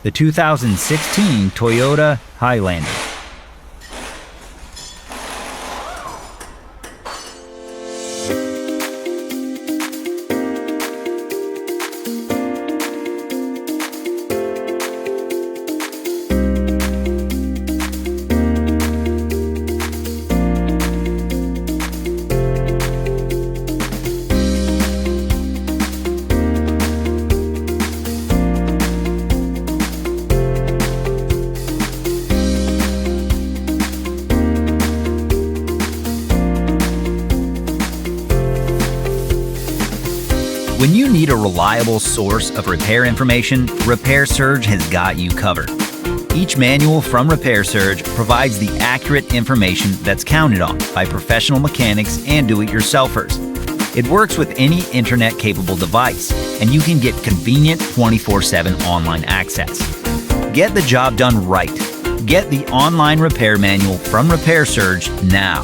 the 2016 Toyota Highlander. When you need a reliable source of repair information, Repair Surge has got you covered. Each manual from Repair Surge provides the accurate information that's counted on by professional mechanics and do-it-yourselfers. It works with any internet-capable device, and you can get convenient 24/7 online access. Get the job done right. Get the online repair manual from Repair Surge now.